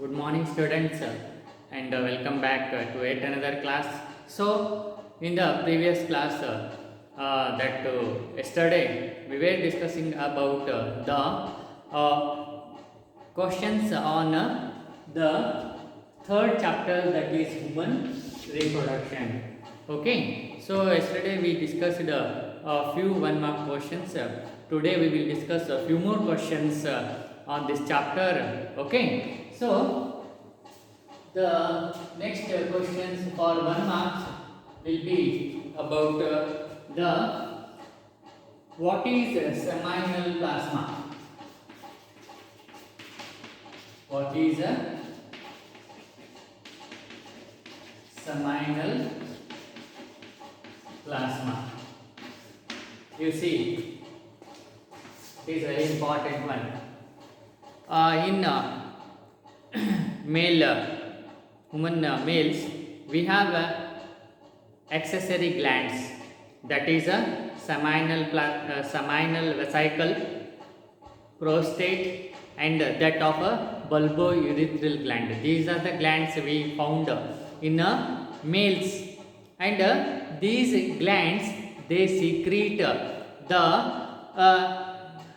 Good morning, students, and welcome back to yet another class. So, in the previous class, yesterday we were discussing about the questions on the third chapter, that is human reproduction. Okay, so yesterday we discussed a few one mark questions. Today we will discuss a few more questions on this chapter. Okay, so the next questions for 1 mark will be about the what is seminal plasma? What is a seminal plasma? You see, it is a very important one. In male human males, we have accessory glands, that is a seminal vesicle, prostate, and that of a bulbourethral gland. These are the glands we found in males, and these glands, they secrete the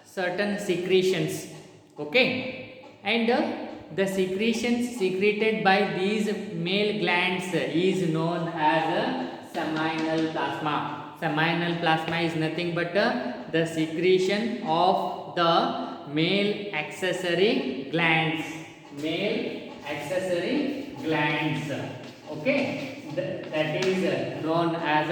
certain secretions. Okay, and the secretions secreted by these male glands is known as seminal plasma. Seminal plasma is nothing but the secretion of the male accessory glands. Male accessory glands. Okay, that is known as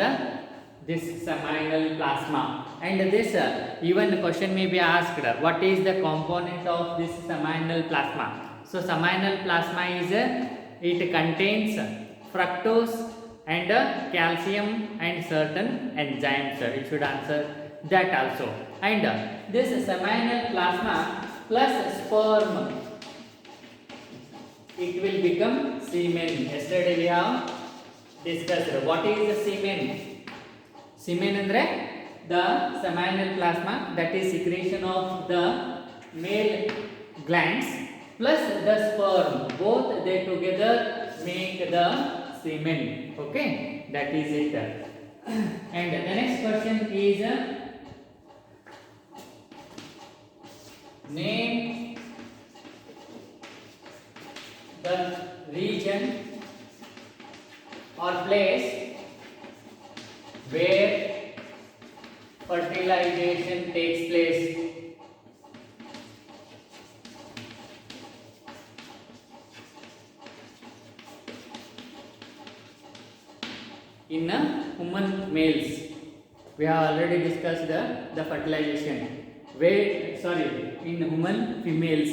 this seminal plasma. And this even question may be asked, what is the component of this seminal plasma? So seminal plasma is it contains fructose and calcium and certain enzymes. You should answer that also. And this seminal plasma plus sperm, it will become semen. Yesterday we have discussed what is the semen. Semen andre the seminal plasma, that is secretion of the male glands plus the sperm, both they together make the semen. Okay, that is it. And the next question is name the region or place where fertilization takes place. In human males, we have already discussed the fertilization. In human females,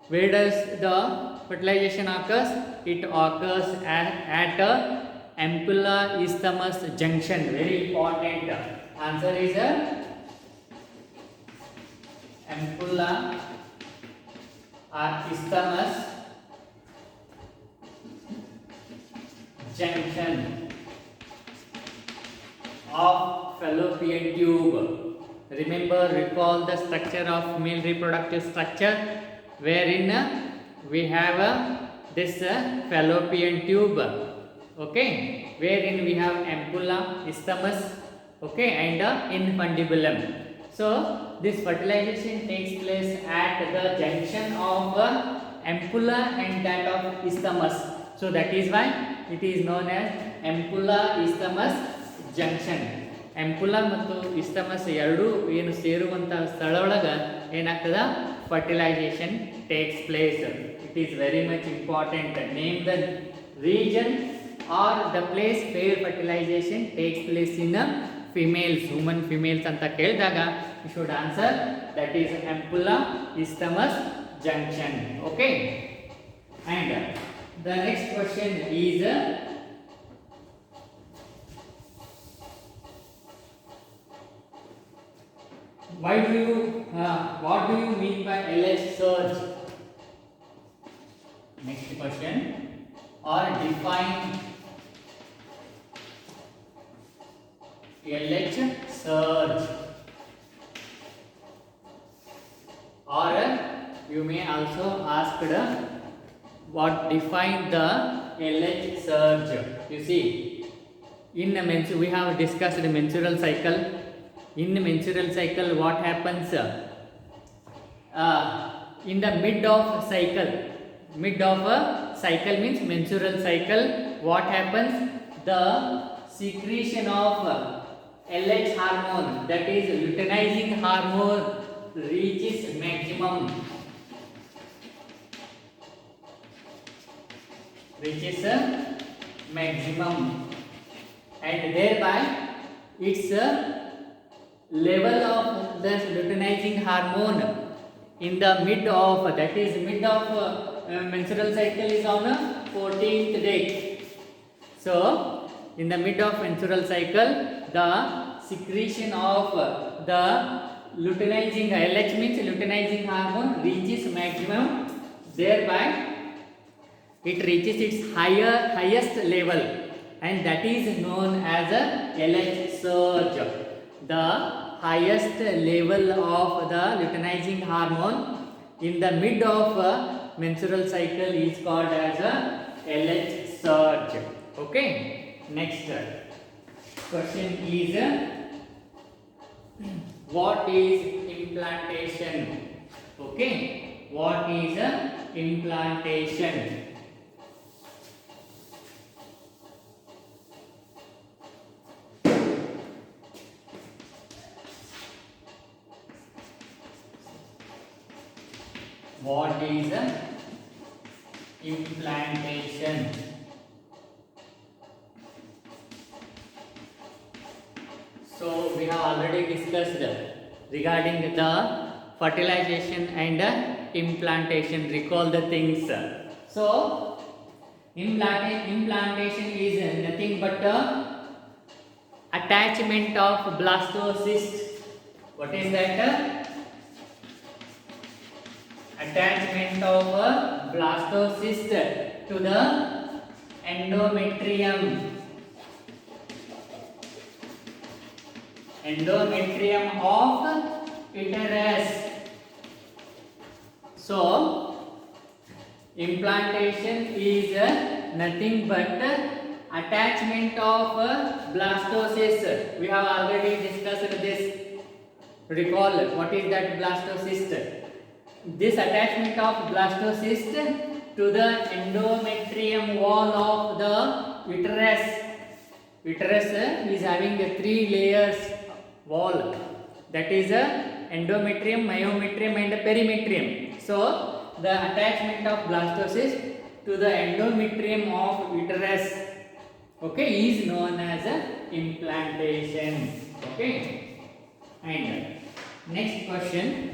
where does the fertilization occurs? It occurs at a ampulla isthmus junction. Very important. Answer is ampulla or isthmus junction of fallopian tube. Recall the structure of male reproductive structure, wherein we have this fallopian tube. Okay, wherein we have ampulla, isthmus, okay, and infundibulum. So this fertilization takes place at the junction of ampulla and that of isthmus. So that is why it is known as ampulla isthmus junction. Ampulla ಮತ್ತು isthmus ಎರಡು ಏನು ಸೇರುವಂತ ಸ್ಥಳ ಒಳಗ ಏನಾಗ್ತದ fertilization takes place. It is very much important. Name the region or the place where fertilization takes place in females, human females ಅಂತ ಕೇಳಿದಾಗ you should answer that is ampulla isthmus junction. Okay, and the next question is what do you mean by LH surge? Next question, or define LH surge, or you may also ask what define the LH surge. You see, in a we have discussed the menstrual cycle. In the menstrual cycle, what happens? In the mid of a cycle means menstrual cycle, what happens? The secretion of LH hormone, that is luteinizing hormone, reaches maximum. And thereby its level of this luteinizing hormone in the mid of menstrual cycle is on 14th day. So in the mid of menstrual cycle, the secretion of the luteinizing LH means luteinizing hormone reaches maximum, thereby it reaches its highest level, and that is known as a LH surge. The highest level of the luteinizing hormone in the mid of menstrual cycle is called as a LH surge. Okay, next question is what is implantation? Okay, what is implantation? What is implantation? So we have already discussed regarding the fertilization and implantation. Recall the things. So implantation is nothing but attachment of blastocyst. What is that? Attachment of blastocyst to the endometrium of uterus. So implantation is nothing but attachment of blastocyst. We have already discussed this. Recall what is that blastocyst? This attachment of blastocyst to the endometrium wall of the uterus. Uterus is having a 3 layers wall, that is endometrium, myometrium and perimetrium. So the attachment of blastocyst to the endometrium of uterus, okay, is known as implantation. Okay, and next question.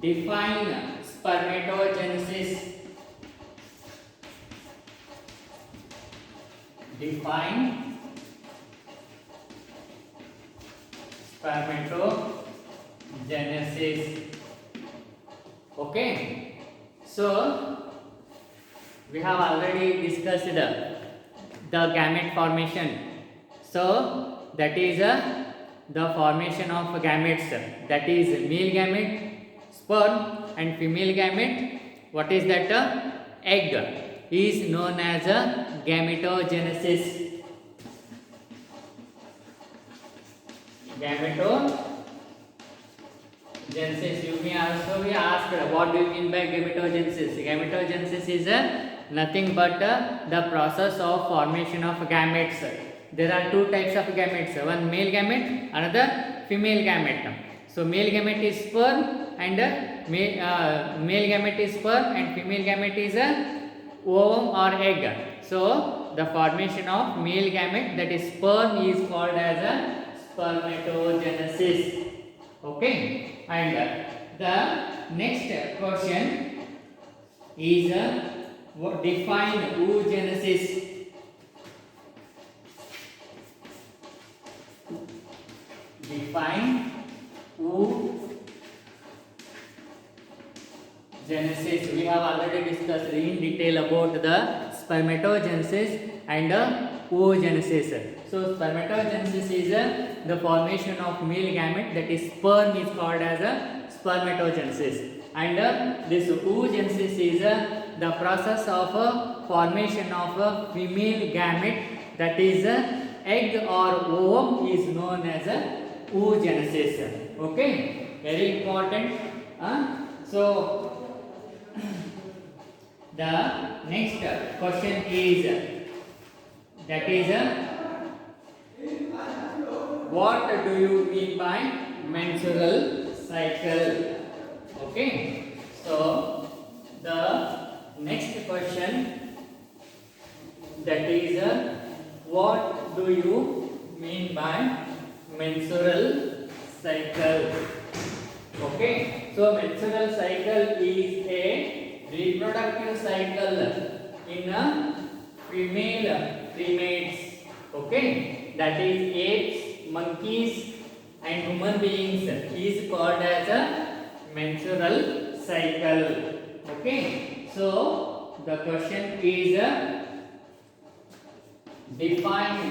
Define spermatogenesis. Define spermatogenesis. Okay, so we have already discussed the gamete formation. So that is the formation of gametes, that is male gamete, sperm, and female gamete. What is that? Egg is known as gametogenesis. Gametogenesis. You may also be asked, what do you mean by gametogenesis? Gametogenesis is nothing but the process of formation of gametes. There are 2 types of gametes, one male gamete, another female gamete. So male gamete is sperm and male gamete is sperm and female gamete is ovum or egg. So the formation of male gamete, that is sperm, is called as spermatogenesis. Okay, and the next question is define oogenesis. Define oogenesis. We have already discussed in detail about the spermatogenesis and oogenesis. So spermatogenesis is the formation of male gamete, that is sperm is called as a spermatogenesis, and this oogenesis is the process of formation of a female gamete, that is egg or ovum is known as oogenesis. Okay, very important. So the next question is, that is what do you mean by menstrual cycle? Okay, so the next question, that is what do you mean by menstrual cycle? Okay, so menstrual cycle is a reproductive cycle in a female primates. Okay, that is apes, monkeys and human beings is called as a menstrual cycle. Okay, so the question is define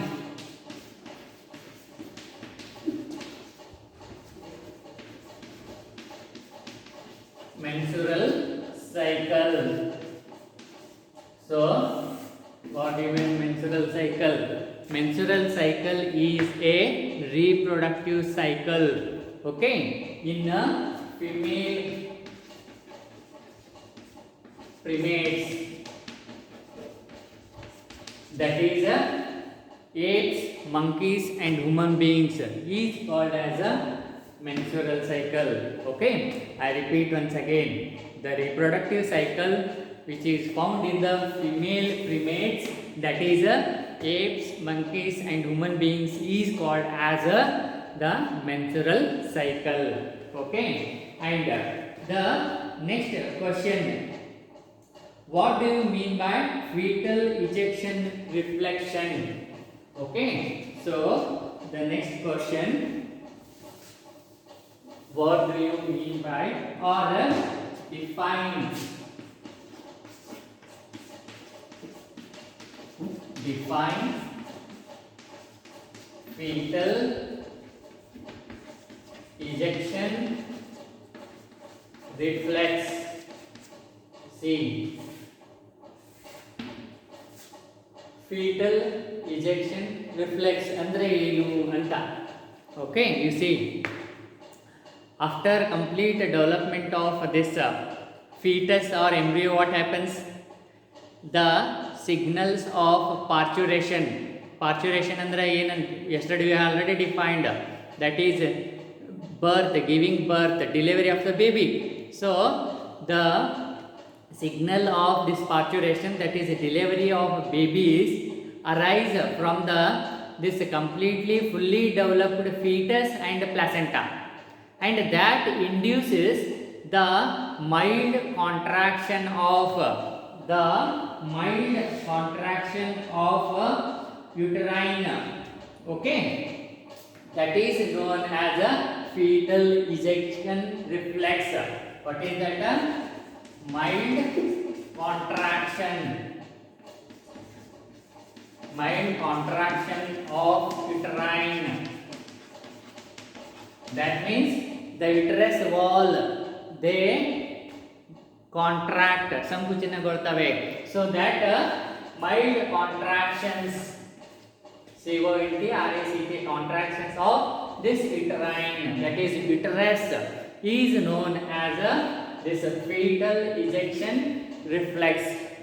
menstrual cycle. So what do you mean menstrual cycle? Menstrual cycle is a reproductive cycle, okay, in a female primates, that is apes, monkeys and human beings is called as a menstrual cycle. Okay, I repeat once again, the reproductive cycle which is found in the female primates, that is apes, monkeys and human beings is called as the menstrual cycle. Okay, and the next question, what do you mean by fetal ejection reflection? Okay, so the next question, what do you mean by or define fetal ejection reflex? See, fetal ejection reflex andre enu anta. Okay, you see, after complete development of this fetus or embryo, what happens? The signals of parturition andre ಏನು, yesterday we already defined, that is birth, giving birth, delivery of the baby. So the signal of this parturition, that is delivery of babies, arise from this completely fully developed fetus and placenta, and that induces the mild contraction of uterine. Okay, that is known as a fetal ejection reflex. What is that? Mild contraction of uterine. That means the uterus wall, they contract, ಸಂಕುಚನಗೊಳ್ತವೆ. So that mild contractions, CONTRACT, contractions of this uterine, that is uterus, is known as this fetal ejection reflex.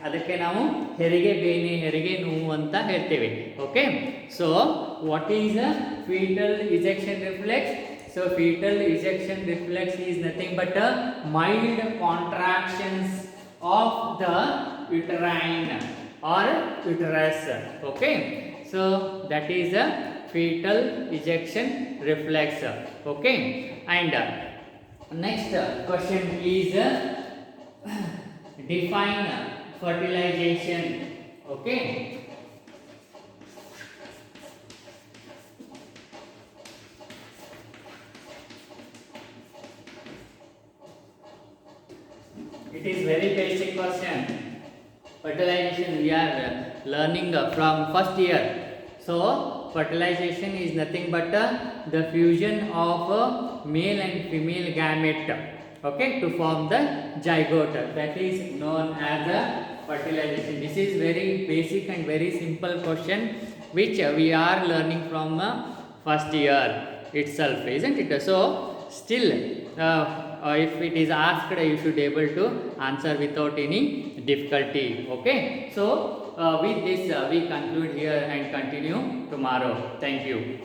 ಅದಕ್ಕೆ ನಾವು ಹೆರಿಗೆ ಬೇನೆ, ಹೆರಿಗೆ ನೋವು ಅಂತ ಹೇಳ್ತೇವೆ. Okay, so what is fetal ejection reflex? So fetal ejection reflex is nothing but mild contractions of the uterine or uterus. Okay, so that is a fetal ejection reflex. Okay, and next question is define fertilization. Okay, it is very basic question. fertilization we are learning from first year. So fertilization is nothing but the fusion of male and female gamete, okay, to form the zygote. That is known as fertilization. This is very basic and very simple question which we are learning from first year itself, isn't it? So still if it is asked, you should able to answer without any difficulty. Okay, so with this we conclude here and continue tomorrow. Thank you.